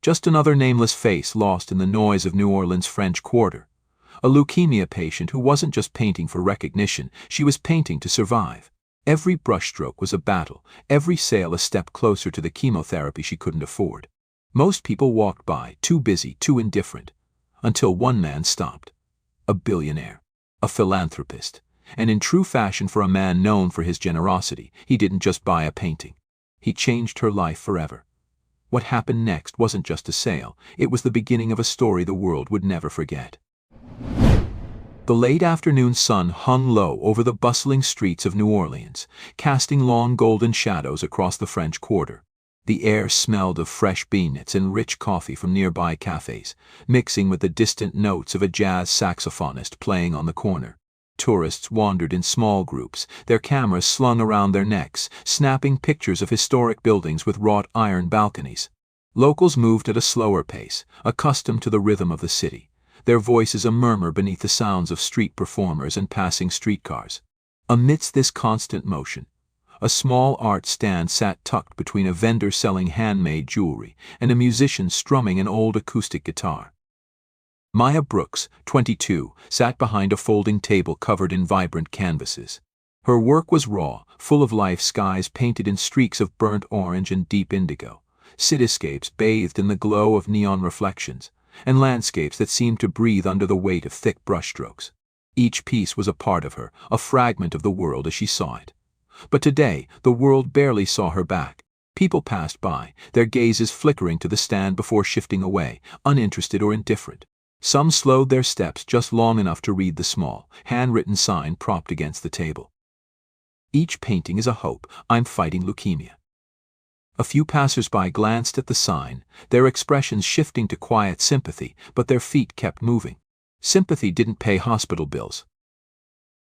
Just another nameless face lost in the noise of New Orleans' French Quarter. A leukemia patient who wasn't just painting for recognition, she was painting to survive. Every brushstroke was a battle, every sale a step closer to the chemotherapy she couldn't afford. Most people walked by, too busy, too indifferent, until one man stopped. A billionaire, a philanthropist, and in true fashion for a man known for his generosity, he didn't just buy a painting. He changed her life forever. What happened next wasn't just a sale, it was the beginning of a story the world would never forget. The late afternoon sun hung low over the bustling streets of New Orleans, casting long golden shadows across the French Quarter. The air smelled of fresh beanuts and rich coffee from nearby cafes, mixing with the distant notes of a jazz saxophonist playing on the corner. Tourists wandered in small groups, their cameras slung around their necks, snapping pictures of historic buildings with wrought iron balconies. Locals moved at a slower pace, accustomed to the rhythm of the city, their voices a murmur beneath the sounds of street performers and passing streetcars. Amidst this constant motion, a small art stand sat tucked between a vendor selling handmade jewelry and a musician strumming an old acoustic guitar. Maya Brooks, 22, sat behind a folding table covered in vibrant canvases. Her work was raw, full of life skies painted in streaks of burnt orange and deep indigo, cityscapes bathed in the glow of neon reflections, and landscapes that seemed to breathe under the weight of thick brushstrokes. Each piece was a part of her, a fragment of the world as she saw it. But today, the world barely saw her back. People passed by, their gazes flickering to the stand before shifting away, uninterested or indifferent. Some slowed their steps just long enough to read the small, handwritten sign propped against the table. Each painting is a hope, I'm fighting leukemia. A few passers-by glanced at the sign, their expressions shifting to quiet sympathy, but their feet kept moving. Sympathy didn't pay hospital bills.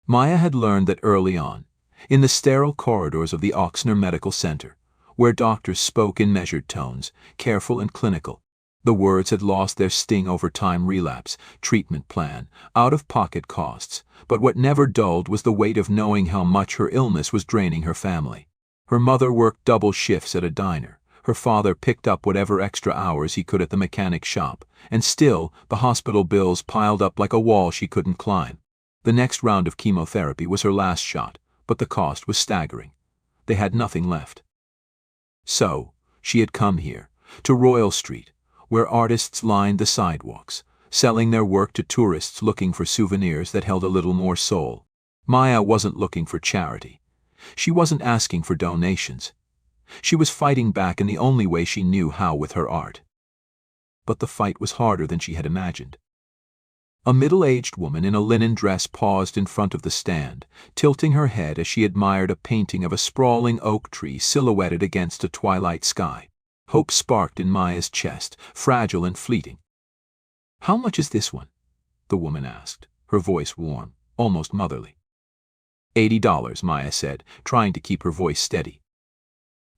Maya had learned that early on, in the sterile corridors of the Oxner Medical Center, where doctors spoke in measured tones, careful and clinical. The words had lost their sting over time relapse, treatment plan, out-of-pocket costs, but what never dulled was the weight of knowing how much her illness was draining her family. Her mother worked double shifts at a diner, her father picked up whatever extra hours he could at the mechanic shop, and still, the hospital bills piled up like a wall she couldn't climb. The next round of chemotherapy was her last shot, but the cost was staggering. They had nothing left. So, she had come here, to Royal Street, where artists lined the sidewalks, selling their work to tourists looking for souvenirs that held a little more soul. Maya wasn't looking for charity. She wasn't asking for donations. She was fighting back in the only way she knew how with her art. But the fight was harder than she had imagined. A middle-aged woman in a linen dress paused in front of the stand, tilting her head as she admired a painting of a sprawling oak tree silhouetted against a twilight sky. Hope sparked in Maya's chest, fragile and fleeting. "How much is this one?" the woman asked, her voice warm, almost motherly. $80, Maya said, trying to keep her voice steady.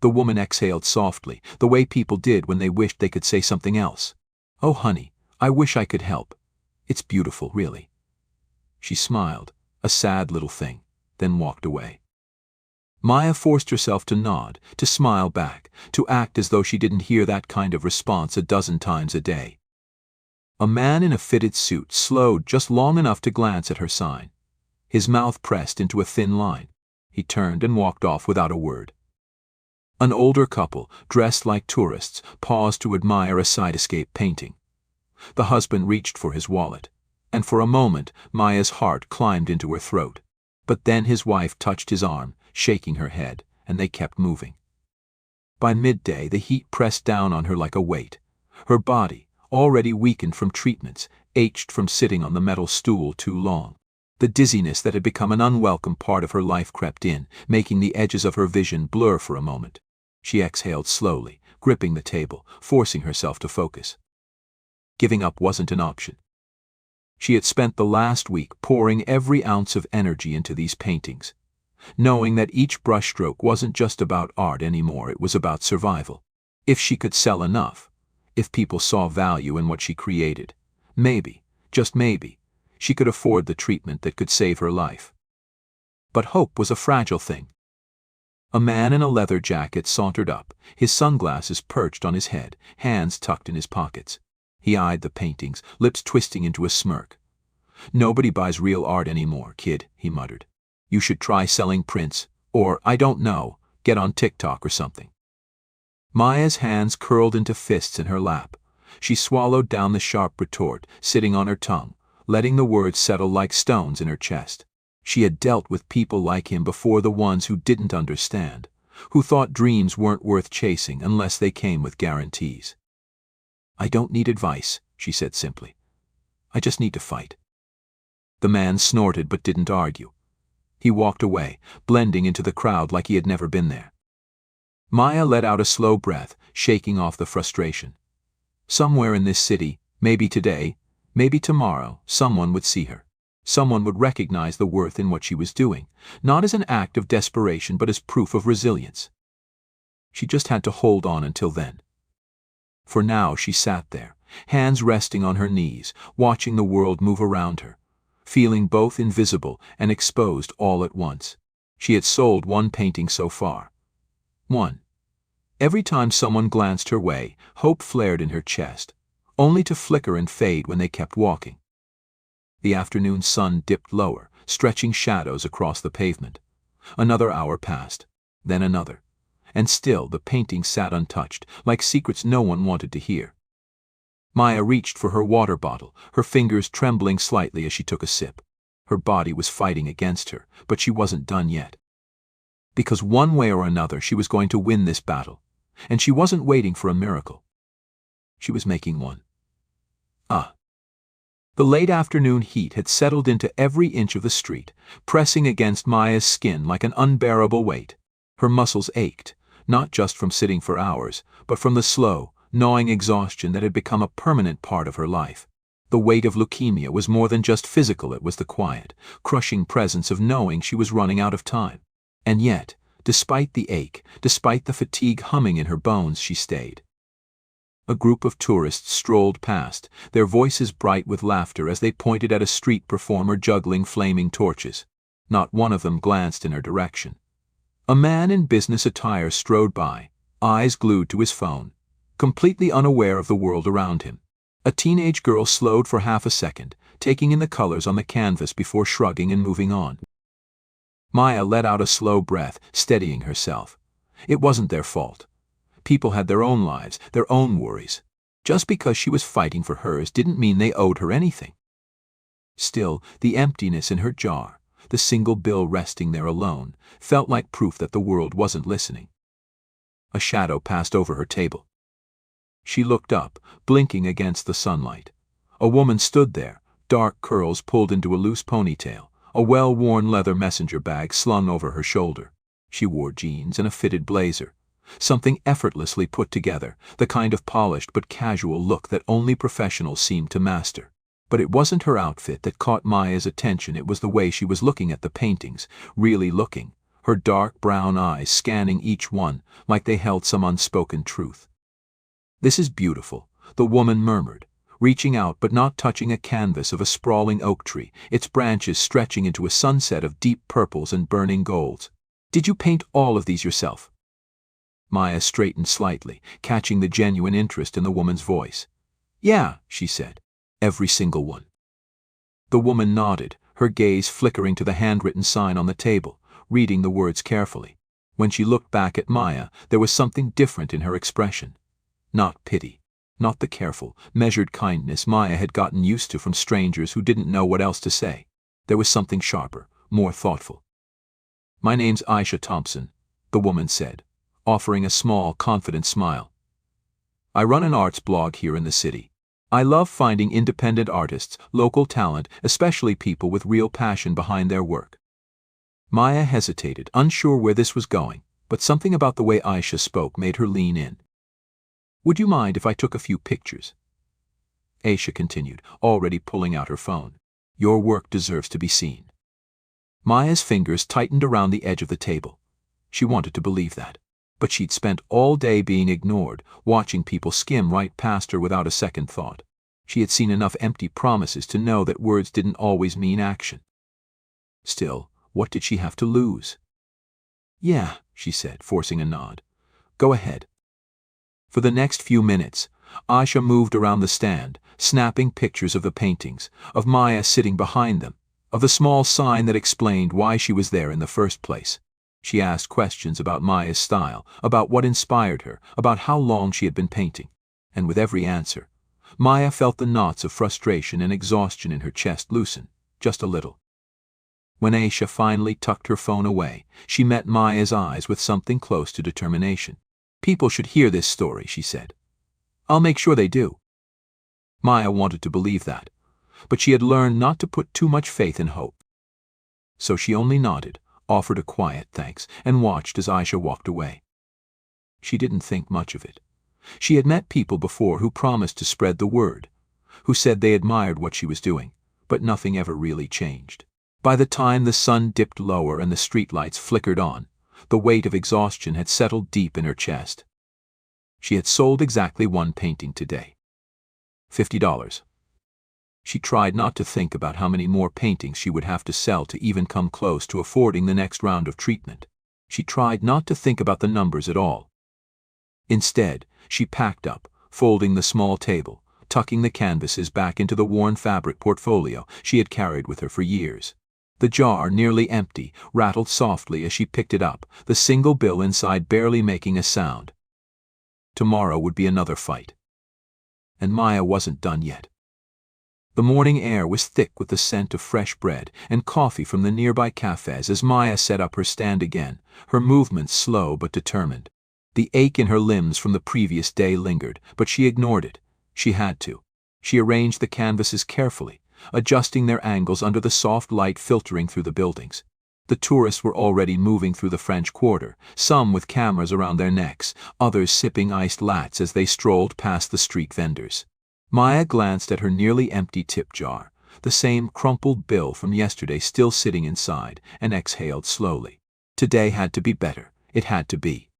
The woman exhaled softly, the way people did when they wished they could say something else. "Oh, honey, I wish I could help. It's beautiful, really." She smiled, a sad little thing, then walked away. Maya forced herself to nod, to smile back, to act as though she didn't hear that kind of response a dozen times a day. A man in a fitted suit slowed just long enough to glance at her sign. His mouth pressed into a thin line. He turned and walked off without a word. An older couple, dressed like tourists, paused to admire a sidescape painting. The husband reached for his wallet, and for a moment Maya's heart climbed into her throat. But then his wife touched his arm, shaking her head, and they kept moving. By midday, the heat pressed down on her like a weight. Her body, already weakened from treatments, ached from sitting on the metal stool too long. The dizziness that had become an unwelcome part of her life crept in, making the edges of her vision blur for a moment. She exhaled slowly, gripping the table, forcing herself to focus. Giving up wasn't an option. She had spent the last week pouring every ounce of energy into these paintings, knowing that each brushstroke wasn't just about art anymore, it was about survival. If she could sell enough, if people saw value in what she created, maybe, just maybe, she could afford the treatment that could save her life. But hope was a fragile thing. A man in a leather jacket sauntered up, his sunglasses perched on his head, hands tucked in his pockets. He eyed the paintings, lips twisting into a smirk. "Nobody buys real art anymore, kid," he muttered. "You should try selling prints, or, I don't know, get on TikTok or something." Maya's hands curled into fists in her lap. She swallowed down the sharp retort, sitting on her tongue, letting the words settle like stones in her chest. She had dealt with people like him before, the ones who didn't understand, who thought dreams weren't worth chasing unless they came with guarantees. "I don't need advice," she said simply. "I just need to fight." The man snorted but didn't argue. He walked away, blending into the crowd like he had never been there. Maya let out a slow breath, shaking off the frustration. Somewhere in this city, maybe today, maybe tomorrow, someone would see her. Someone would recognize the worth in what she was doing, not as an act of desperation but as proof of resilience. She just had to hold on until then. For now she sat there, hands resting on her knees, watching the world move around her, feeling both invisible and exposed all at once. She had sold one painting so far. One. Every time someone glanced her way, hope flared in her chest, only to flicker and fade when they kept walking. The afternoon sun dipped lower, stretching shadows across the pavement. Another hour passed, then another, and still the painting sat untouched, like secrets no one wanted to hear. Maya reached for her water bottle, her fingers trembling slightly as she took a sip. Her body was fighting against her, but she wasn't done yet. Because one way or another she was going to win this battle, and she wasn't waiting for a miracle. She was making one. The late afternoon heat had settled into every inch of the street, pressing against Maya's skin like an unbearable weight. Her muscles ached, not just from sitting for hours, but from the slow, gnawing exhaustion that had become a permanent part of her life. The weight of leukemia was more than just physical, it was the quiet, crushing presence of knowing she was running out of time. And yet, despite the ache, despite the fatigue humming in her bones, she stayed. A group of tourists strolled past, their voices bright with laughter as they pointed at a street performer juggling flaming torches. Not one of them glanced in her direction. A man in business attire strode by, eyes glued to his phone, completely unaware of the world around him. A teenage girl slowed for half a second, taking in the colors on the canvas before shrugging and moving on. Maya let out a slow breath, steadying herself. It wasn't their fault. People had their own lives, their own worries. Just because she was fighting for hers didn't mean they owed her anything. Still, the emptiness in her jar, the single bill resting there alone, felt like proof that the world wasn't listening. A shadow passed over her table. She looked up, blinking against the sunlight. A woman stood there, dark curls pulled into a loose ponytail, a well-worn leather messenger bag slung over her shoulder. She wore jeans and a fitted blazer. Something effortlessly put together, the kind of polished but casual look that only professionals seem to master. But it wasn't her outfit that caught Maya's attention, it was the way she was looking at the paintings, really looking, her dark brown eyes scanning each one like they held some unspoken truth. "This is beautiful," the woman murmured, reaching out but not touching a canvas of a sprawling oak tree, its branches stretching into a sunset of deep purples and burning golds. "Did you paint all of these yourself?" Maya straightened slightly, catching the genuine interest in the woman's voice. "Yeah," she said. "Every single one." The woman nodded, her gaze flickering to the handwritten sign on the table, reading the words carefully. When she looked back at Maya, there was something different in her expression. Not pity, not the careful, measured kindness Maya had gotten used to from strangers who didn't know what else to say. There was something sharper, more thoughtful. "My name's Aisha Thompson," the woman said, offering a small, confident smile. "I run an arts blog here in the city. I love finding independent artists, local talent, especially people with real passion behind their work." Maya hesitated, unsure where this was going, but something about the way Aisha spoke made her lean in. "Would you mind if I took a few pictures?" Aisha continued, already pulling out her phone. "Your work deserves to be seen." Maya's fingers tightened around the edge of the table. She wanted to believe that. But she'd spent all day being ignored, watching people skim right past her without a second thought. She had seen enough empty promises to know that words didn't always mean action. Still, what did she have to lose? "Yeah," she said, forcing a nod. Go ahead. For the next few minutes, Aisha moved around the stand, snapping pictures of the paintings, of Maya sitting behind them, of the small sign that explained why she was there in the first place. She asked questions about Maya's style, about what inspired her, about how long she had been painting. And with every answer, Maya felt the knots of frustration and exhaustion in her chest loosen, just a little. When Aisha finally tucked her phone away, she met Maya's eyes with something close to determination. People should hear this story, she said. I'll make sure they do. Maya wanted to believe that, but she had learned not to put too much faith in hope. So she only nodded, offered a quiet thanks, and watched as Aisha walked away. She didn't think much of it. She had met people before who promised to spread the word, who said they admired what she was doing, but nothing ever really changed. By the time the sun dipped lower and the streetlights flickered on, the weight of exhaustion had settled deep in her chest. She had sold exactly one painting today. $50. She tried not to think about how many more paintings she would have to sell to even come close to affording the next round of treatment. She tried not to think about the numbers at all. Instead, she packed up, folding the small table, tucking the canvases back into the worn fabric portfolio she had carried with her for years. The jar, nearly empty, rattled softly as she picked it up, the single bill inside barely making a sound. Tomorrow would be another fight. And Maya wasn't done yet. The morning air was thick with the scent of fresh bread and coffee from the nearby cafes as Maya set up her stand again, her movements slow but determined. The ache in her limbs from the previous day lingered, but she ignored it. She had to. She arranged the canvases carefully, adjusting their angles under the soft light filtering through the buildings. The tourists were already moving through the French Quarter, some with cameras around their necks, others sipping iced lattes as they strolled past the street vendors. Maya glanced at her nearly empty tip jar, the same crumpled bill from yesterday still sitting inside, and exhaled slowly. Today had to be better. It had to be.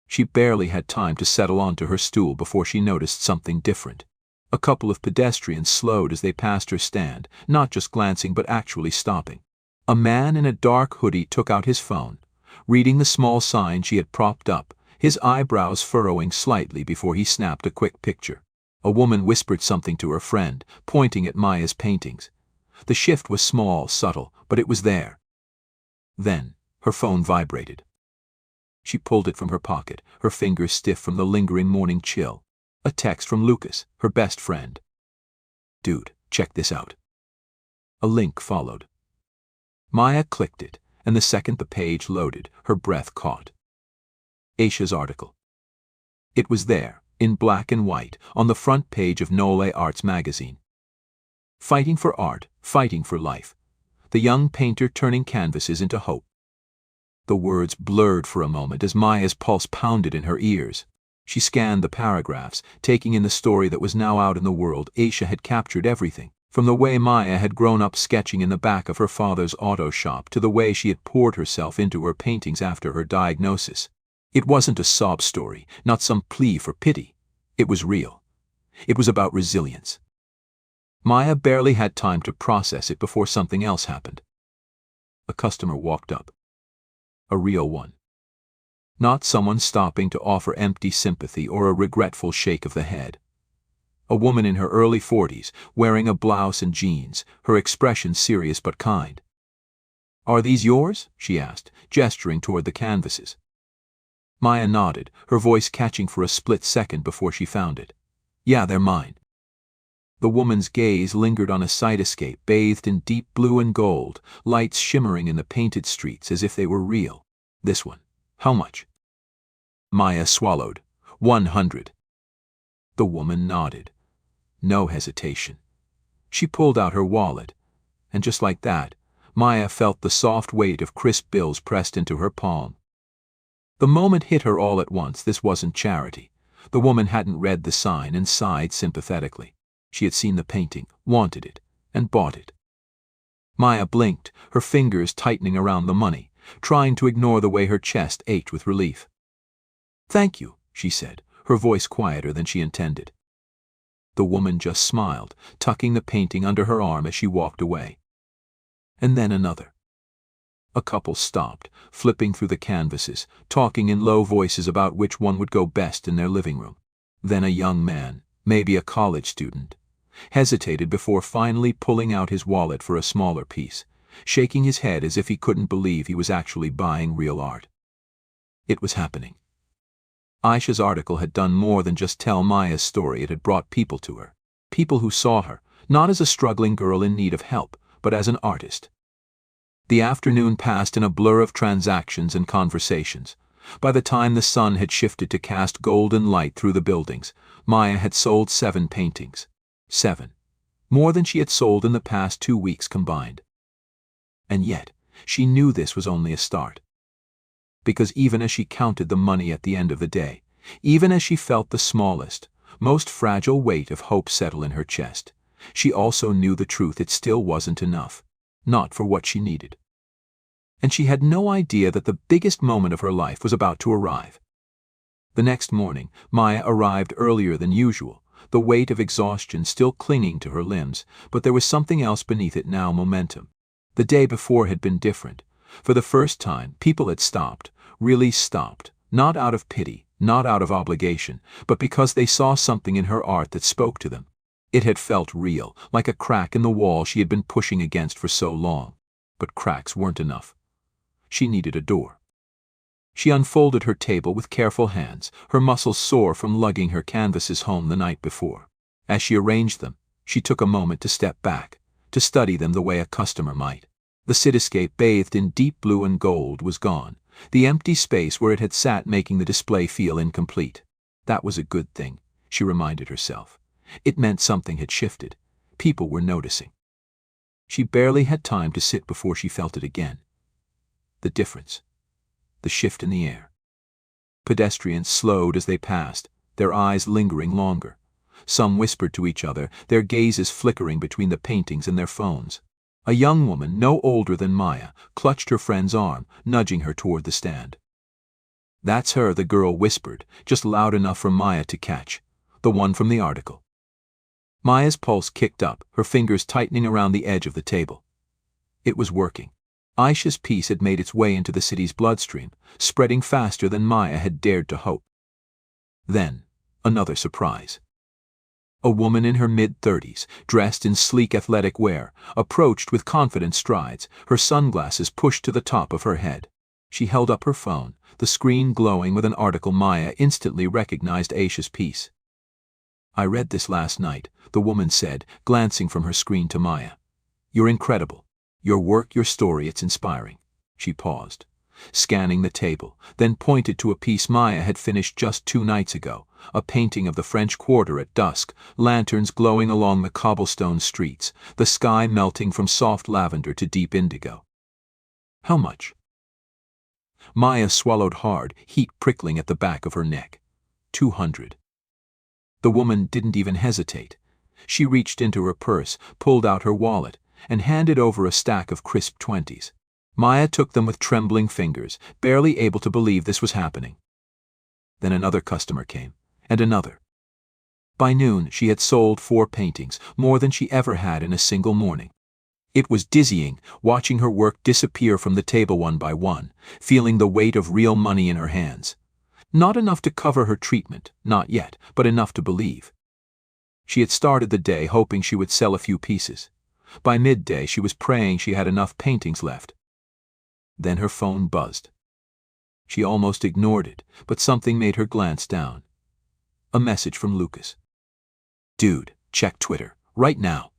She barely had time to settle onto her stool before she noticed something different. A couple of pedestrians slowed as they passed her stand, not just glancing but actually stopping. A man in a dark hoodie took out his phone, reading the small sign she had propped up, his eyebrows furrowing slightly before he snapped a quick picture. A woman whispered something to her friend, pointing at Maya's paintings. The shift was small, subtle, but it was there. Then, her phone vibrated. She pulled it from her pocket, her fingers stiff from the lingering morning chill. A text from Lucas, her best friend. Dude, check this out. A link followed. Maya clicked it, and the second the page loaded, her breath caught. Aisha's article. It was there, in black and white, on the front page of Nole Arts magazine. Fighting for art, fighting for life. The young painter turning canvases into hope. The words blurred for a moment as Maya's pulse pounded in her ears. She scanned the paragraphs, taking in the story that was now out in the world. Aisha had captured everything, from the way Maya had grown up sketching in the back of her father's auto shop to the way she had poured herself into her paintings after her diagnosis. It wasn't a sob story, not some plea for pity. It was real. It was about resilience. Maya barely had time to process it before something else happened. A customer walked up. A real one. Not someone stopping to offer empty sympathy or a regretful shake of the head. A woman in her early 40s, wearing a blouse and jeans, her expression serious but kind. Are these yours? She asked, gesturing toward the canvases. Maya nodded, her voice catching for a split second before she found it. Yeah, they're mine. The woman's gaze lingered on a side-escape bathed in deep blue and gold, lights shimmering in the painted streets as if they were real. This one. How much? Maya swallowed. 100. The woman nodded. No hesitation. She pulled out her wallet, and just like that, Maya felt the soft weight of crisp bills pressed into her palm. The moment hit her all at once. This wasn't charity. The woman hadn't read the sign and sighed sympathetically. She had seen the painting, wanted it, and bought it. Maya blinked, her fingers tightening around the money, trying to ignore the way her chest ached with relief. Thank you, she said, her voice quieter than she intended. The woman just smiled, tucking the painting under her arm as she walked away. And then another. A couple stopped, flipping through the canvases, talking in low voices about which one would go best in their living room. Then a young man, maybe a college student, hesitated before finally pulling out his wallet for a smaller piece, shaking his head as if he couldn't believe he was actually buying real art. It was happening. Aisha's article had done more than just tell Maya's story. It had brought people to her. People who saw her, not as a struggling girl in need of help, but as an artist. The afternoon passed in a blur of transactions and conversations. By the time the sun had shifted to cast golden light through the buildings, Maya had sold 7 paintings. 7. More than she had sold in the past 2 weeks combined. And yet, she knew this was only a start. Because even as she counted the money at the end of the day, even as she felt the smallest, most fragile weight of hope settle in her chest, she also knew the truth: it still wasn't enough. Not for what she needed. And she had no idea that the biggest moment of her life was about to arrive. The next morning, Maya arrived earlier than usual, the weight of exhaustion still clinging to her limbs, but there was something else beneath it now: momentum. The day before had been different. For the first time, people had stopped, really stopped, not out of pity, not out of obligation, but because they saw something in her art that spoke to them. It had felt real, like a crack in the wall she had been pushing against for so long. But cracks weren't enough. She needed a door. She unfolded her table with careful hands, her muscles sore from lugging her canvases home the night before. As she arranged them, she took a moment to step back, to study them the way a customer might. The cityscape bathed in deep blue and gold was gone, the empty space where it had sat making the display feel incomplete. That was a good thing, she reminded herself. It meant something had shifted. People were noticing. She barely had time to sit before she felt it again. The difference. The shift in the air. Pedestrians slowed as they passed, their eyes lingering longer. Some whispered to each other, their gazes flickering between the paintings and their phones. A young woman, no older than Maya, clutched her friend's arm, nudging her toward the stand. "That's her," the girl whispered, just loud enough for Maya to catch. "The one from the article." Maya's pulse kicked up, her fingers tightening around the edge of the table. It was working. Aisha's piece had made its way into the city's bloodstream, spreading faster than Maya had dared to hope. Then, another surprise. A woman in her mid-30s, dressed in sleek athletic wear, approached with confident strides, her sunglasses pushed to the top of her head. She held up her phone, the screen glowing with an article. Maya instantly recognized Aisha's piece. "I read this last night," the woman said, glancing from her screen to Maya. "You're incredible. Your work, your story, it's inspiring." She paused, scanning the table, then pointed to a piece Maya had finished just 2 nights ago, a painting of the French Quarter at dusk, lanterns glowing along the cobblestone streets, the sky melting from soft lavender to deep indigo. "How much?" Maya swallowed hard, heat prickling at the back of her neck. 200. The woman didn't even hesitate. She reached into her purse, pulled out her wallet, and handed over a stack of crisp 20s. Maya took them with trembling fingers, barely able to believe this was happening. Then another customer came, and another. By noon, she had sold 4 paintings, more than she ever had in a single morning. It was dizzying, watching her work disappear from the table one by one, feeling the weight of real money in her hands. Not enough to cover her treatment, not yet, but enough to believe. She had started the day hoping she would sell a few pieces. By midday, she was praying she had enough paintings left. Then her phone buzzed. She almost ignored it, but something made her glance down. A message from Lucas. "Dude, check Twitter, right now."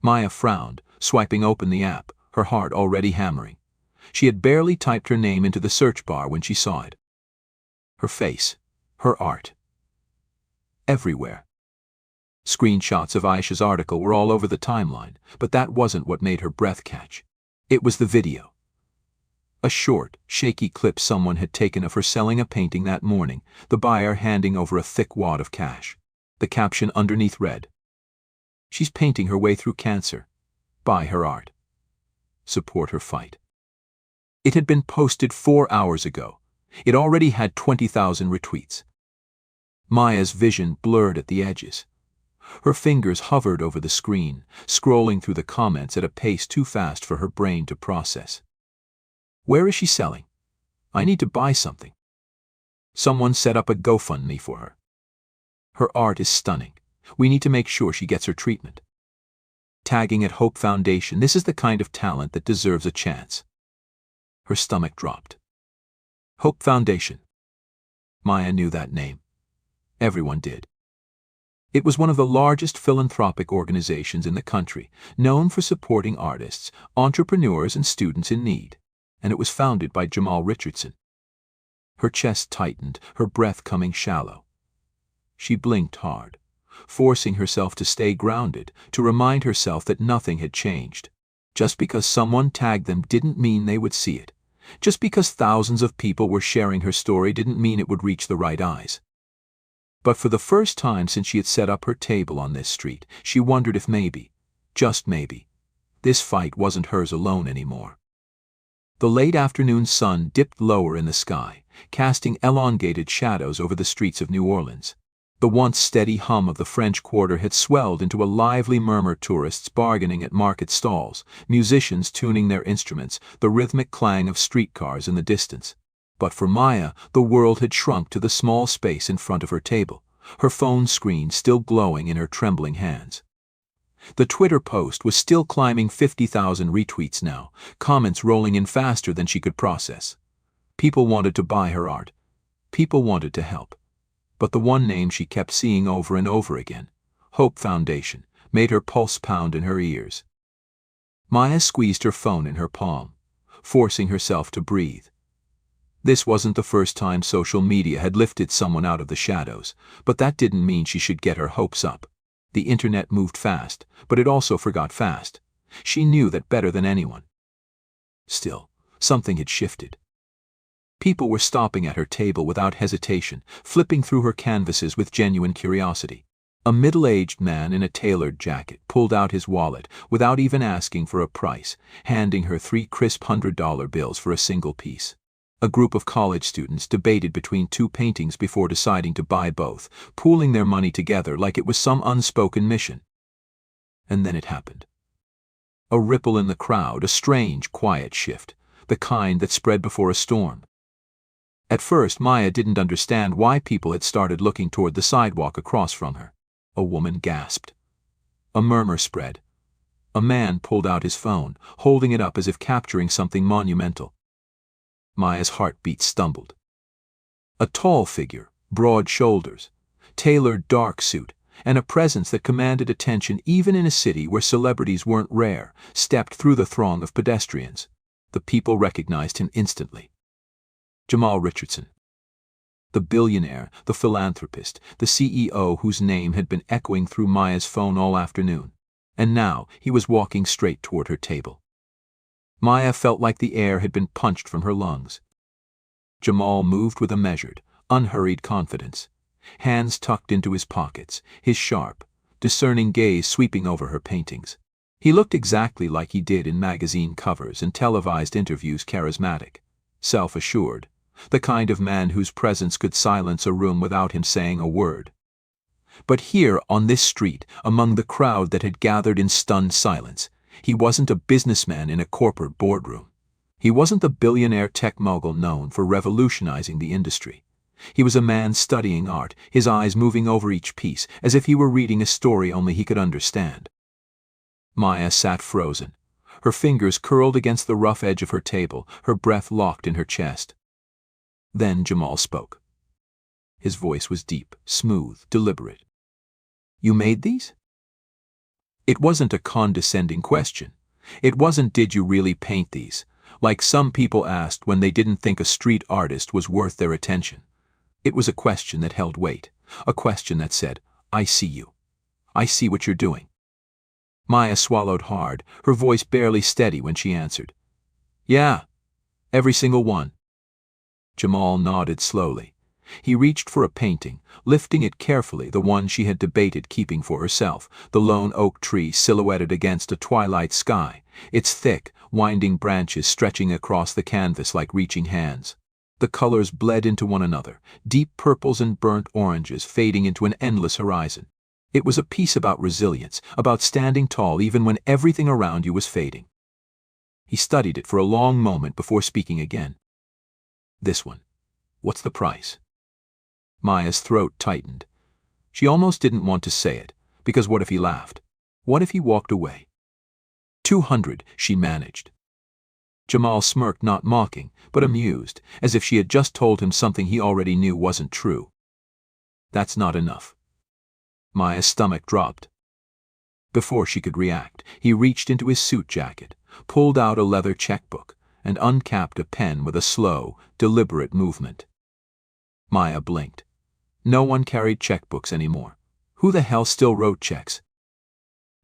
Maya frowned, swiping open the app, her heart already hammering. She had barely typed her name into the search bar when she saw it. Her face, her art. Everywhere. Screenshots of Aisha's article were all over the timeline, but that wasn't what made her breath catch. It was the video. A short, shaky clip someone had taken of her selling a painting that morning, the buyer handing over a thick wad of cash. The caption underneath read, "She's painting her way through cancer. Buy her art. Support her fight." It had been posted 4 hours ago. It already had 20,000 retweets. Maya's vision blurred at the edges. Her fingers hovered over the screen, scrolling through the comments at a pace too fast for her brain to process. Where is she selling? I need to buy something. Someone set up a GoFundMe for her. Her art is stunning. We need to make sure she gets her treatment. Tagging at Hope Foundation, this is the kind of talent that deserves a chance. Her stomach dropped. Hope Foundation. Maya knew that name. Everyone did. It was one of the largest philanthropic organizations in the country, known for supporting artists, entrepreneurs, and students in need. And it was founded by Jamal Richardson. Her chest tightened, her breath coming shallow. She blinked hard, forcing herself to stay grounded, to remind herself that nothing had changed. Just because someone tagged them didn't mean they would see it. Just because thousands of people were sharing her story didn't mean it would reach the right eyes. But for the first time since she had set up her table on this street, she wondered if maybe, just maybe, this fight wasn't hers alone anymore. The late afternoon sun dipped lower in the sky, casting elongated shadows over the streets of New Orleans. The once steady hum of the French Quarter had swelled into a lively murmur, tourists bargaining at market stalls, musicians tuning their instruments, the rhythmic clang of streetcars in the distance. But for Maya, the world had shrunk to the small space in front of her table, her phone screen still glowing in her trembling hands. The Twitter post was still climbing 50,000 retweets now, comments rolling in faster than she could process. People wanted to buy her art. People wanted to help. But the one name she kept seeing over and over again, Hope Foundation, made her pulse pound in her ears. Maya squeezed her phone in her palm, forcing herself to breathe. This wasn't the first time social media had lifted someone out of the shadows, but that didn't mean she should get her hopes up. The internet moved fast, but it also forgot fast. She knew that better than anyone. Still, something had shifted. People were stopping at her table without hesitation, flipping through her canvases with genuine curiosity. A middle-aged man in a tailored jacket pulled out his wallet without even asking for a price, handing her 3 crisp $100 bills for a single piece. A group of college students debated between 2 paintings before deciding to buy both, pooling their money together like it was some unspoken mission. And then it happened. A ripple in the crowd, a strange, quiet shift, the kind that spread before a storm. At first, Maya didn't understand why people had started looking toward the sidewalk across from her. A woman gasped. A murmur spread. A man pulled out his phone, holding it up as if capturing something monumental. Maya's heartbeat stumbled. A tall figure, broad shoulders, tailored dark suit, and a presence that commanded attention even in a city where celebrities weren't rare, stepped through the throng of pedestrians. The people recognized him instantly. Jamal Richardson. The billionaire, the philanthropist, the CEO whose name had been echoing through Maya's phone all afternoon. And now he was walking straight toward her table. Maya felt like the air had been punched from her lungs. Jamal moved with a measured, unhurried confidence, hands tucked into his pockets, his sharp, discerning gaze sweeping over her paintings. He looked exactly like he did in magazine covers and televised interviews, charismatic, self-assured, the kind of man whose presence could silence a room without him saying a word. But here, on this street, among the crowd that had gathered in stunned silence, he wasn't a businessman in a corporate boardroom. He wasn't the billionaire tech mogul known for revolutionizing the industry. He was a man studying art, his eyes moving over each piece, as if he were reading a story only he could understand. Maya sat frozen, her fingers curled against the rough edge of her table, her breath locked in her chest. Then Jamal spoke. His voice was deep, smooth, deliberate. "You made these?" It wasn't a condescending question. It wasn't, "Did you really paint these?" like some people asked when they didn't think a street artist was worth their attention. It was a question that held weight, a question that said, "I see you. I see what you're doing." Maya swallowed hard, her voice barely steady when she answered. "Yeah, every single one." Jamal nodded slowly. He reached for a painting, lifting it carefully, the one she had debated keeping for herself, the lone oak tree silhouetted against a twilight sky, its thick, winding branches stretching across the canvas like reaching hands. The colors bled into one another, deep purples and burnt oranges fading into an endless horizon. It was a piece about resilience, about standing tall even when everything around you was fading. He studied it for a long moment before speaking again. This one. What's the price? Maya's throat tightened. She almost didn't want to say it, because what if he laughed? What if he walked away? 200, she managed. Jamal smirked, not mocking, but amused, as if she had just told him something he already knew wasn't true. That's not enough. Maya's stomach dropped. Before she could react, he reached into his suit jacket, pulled out a leather checkbook, and uncapped a pen with a slow, deliberate movement. Maya blinked. No one carried checkbooks anymore. Who the hell still wrote checks?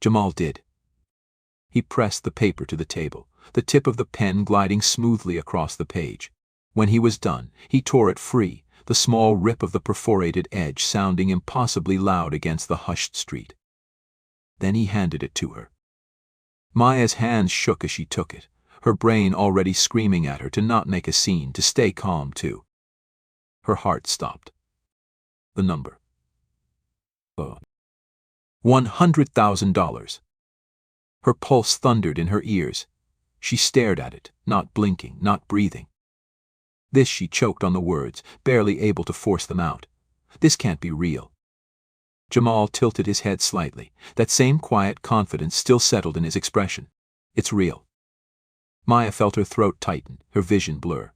Jamal did. He pressed the paper to the table, the tip of the pen gliding smoothly across the page. When he was done, he tore it free, the small rip of the perforated edge sounding impossibly loud against the hushed street. Then he handed it to her. Maya's hands shook as she took it, her brain already screaming at her to not make a scene, to stay calm too. Her heart stopped. The number. $100,000. Her pulse thundered in her ears. She stared at it, not blinking, not breathing. This, she choked on the words, barely able to force them out. This can't be real. Jamal tilted his head slightly, that same quiet confidence still settled in his expression. It's real. Maya felt her throat tighten, her vision blur.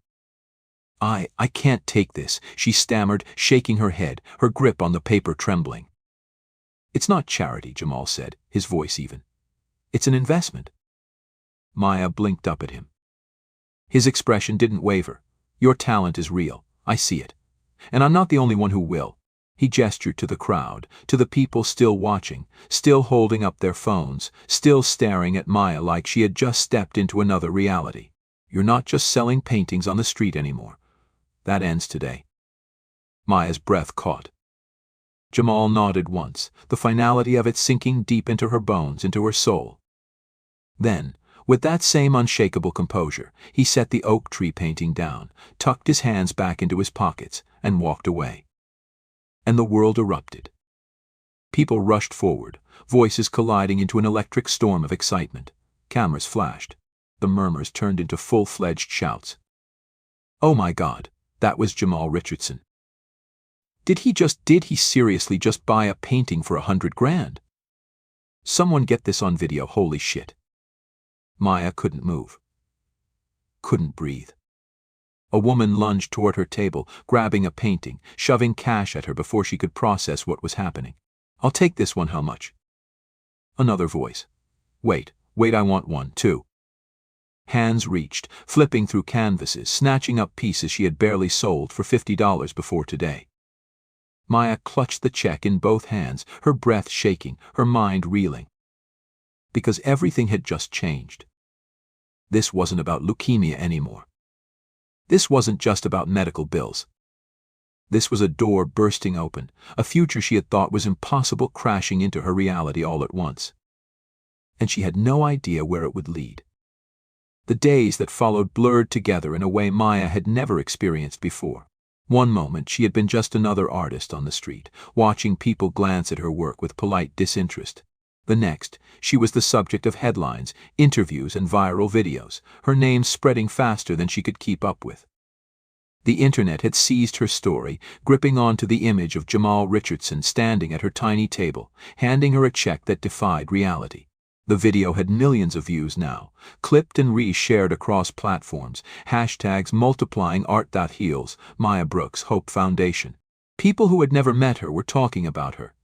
I can't take this, she stammered, shaking her head, her grip on the paper trembling. It's not charity, Jamal said, his voice even. It's an investment. Maya blinked up at him. His expression didn't waver. Your talent is real, I see it. And I'm not the only one who will. He gestured to the crowd, to the people still watching, still holding up their phones, still staring at Maya like she had just stepped into another reality. You're not just selling paintings on the street anymore. That ends today. Maya's breath caught. Jamal nodded once, the finality of it sinking deep into her bones, into her soul. Then, with that same unshakable composure, he set the oak tree painting down, tucked his hands back into his pockets, and walked away. And the world erupted. People rushed forward, voices colliding into an electric storm of excitement. Cameras flashed. The murmurs turned into full-fledged shouts. Oh my God, that was Jamal Richardson. Did he seriously just buy a painting for $100,000? Someone get this on video, holy shit. Maya couldn't move. Couldn't breathe. A woman lunged toward her table, grabbing a painting, shoving cash at her before she could process what was happening. I'll take this one, how much? Another voice. Wait, I want one, too. Hands reached, flipping through canvases, snatching up pieces she had barely sold for $50 before today. Maya clutched the check in both hands, her breath shaking, her mind reeling. Because everything had just changed. This wasn't about leukemia anymore. This wasn't just about medical bills. This was a door bursting open, a future she had thought was impossible crashing into her reality all at once. And she had no idea where it would lead. The days that followed blurred together in a way Maya had never experienced before. One moment she had been just another artist on the street, watching people glance at her work with polite disinterest. The next, she was the subject of headlines, interviews, and viral videos, her name spreading faster than she could keep up with. The internet had seized her story, gripping onto the image of Jamal Richardson standing at her tiny table, handing her a check that defied reality. The video had millions of views now, clipped and re-shared across platforms, hashtags multiplying Art That Heals, Maya Brooks Hope Foundation. People who had never met her were talking about her,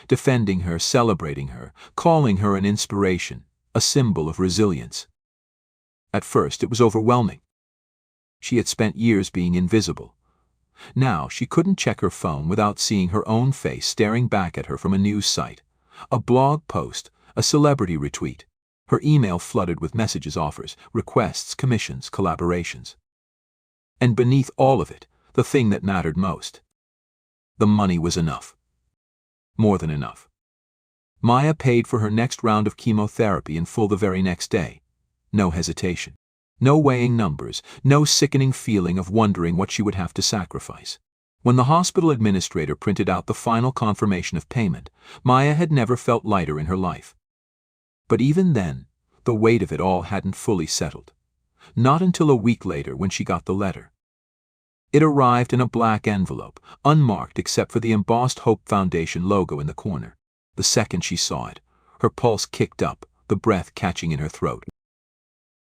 defending her, celebrating her, calling her an inspiration, a symbol of resilience. At first it was overwhelming. She had spent years being invisible. Now she couldn't check her phone without seeing her own face staring back at her from a news site, a blog post, a celebrity retweet. Her email flooded with messages, offers, requests, commissions, collaborations. And beneath all of it, the thing that mattered most. The money was enough. More than enough. Maya paid for her next round of chemotherapy in full the very next day. No hesitation. No weighing numbers, no sickening feeling of wondering what she would have to sacrifice. When the hospital administrator printed out the final confirmation of payment, Maya had never felt lighter in her life. But even then, the weight of it all hadn't fully settled. Not until a week later when she got the letter. It arrived in a black envelope, unmarked except for the embossed Hope Foundation logo in the corner. The second she saw it, her pulse kicked up, the breath catching in her throat.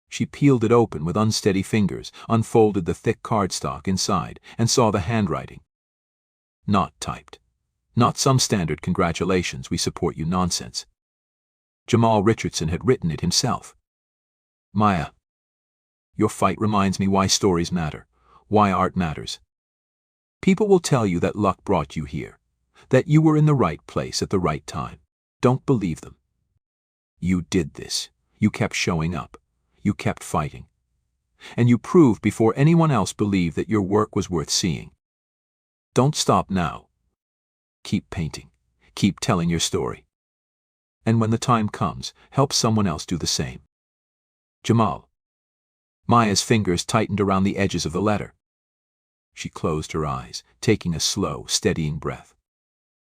She peeled it open with unsteady fingers, unfolded the thick cardstock inside, and saw the handwriting. Not typed. Not some standard "congratulations, we support you" nonsense. Jamal Richardson had written it himself. Maya, your fight reminds me why stories matter, why art matters. People will tell you that luck brought you here, that you were in the right place at the right time. Don't believe them. You did this. You kept showing up. You kept fighting. And you proved before anyone else believed that your work was worth seeing. Don't stop now. Keep painting. Keep telling your story. And when the time comes, help someone else do the same. Jamal. Maya's fingers tightened around the edges of the letter. She closed her eyes, taking a slow, steadying breath.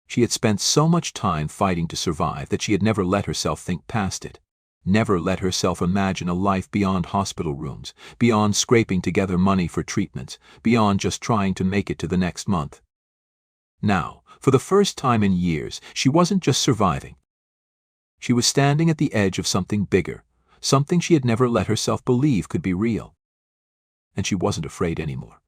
She had spent so much time fighting to survive that she had never let herself think past it. Never let herself imagine a life beyond hospital rooms, beyond scraping together money for treatments, beyond just trying to make it to the next month. Now, for the first time in years, she wasn't just surviving. She was standing at the edge of something bigger, something she had never let herself believe could be real. And she wasn't afraid anymore.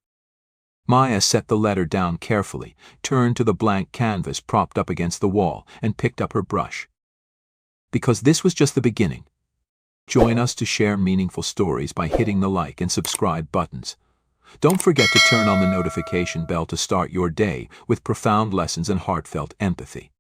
Maya set the letter down carefully, turned to the blank canvas propped up against the wall, and picked up her brush. Because this was just the beginning. Join us to share meaningful stories by hitting the like and subscribe buttons. Don't forget to turn on the notification bell to start your day with profound lessons and heartfelt empathy.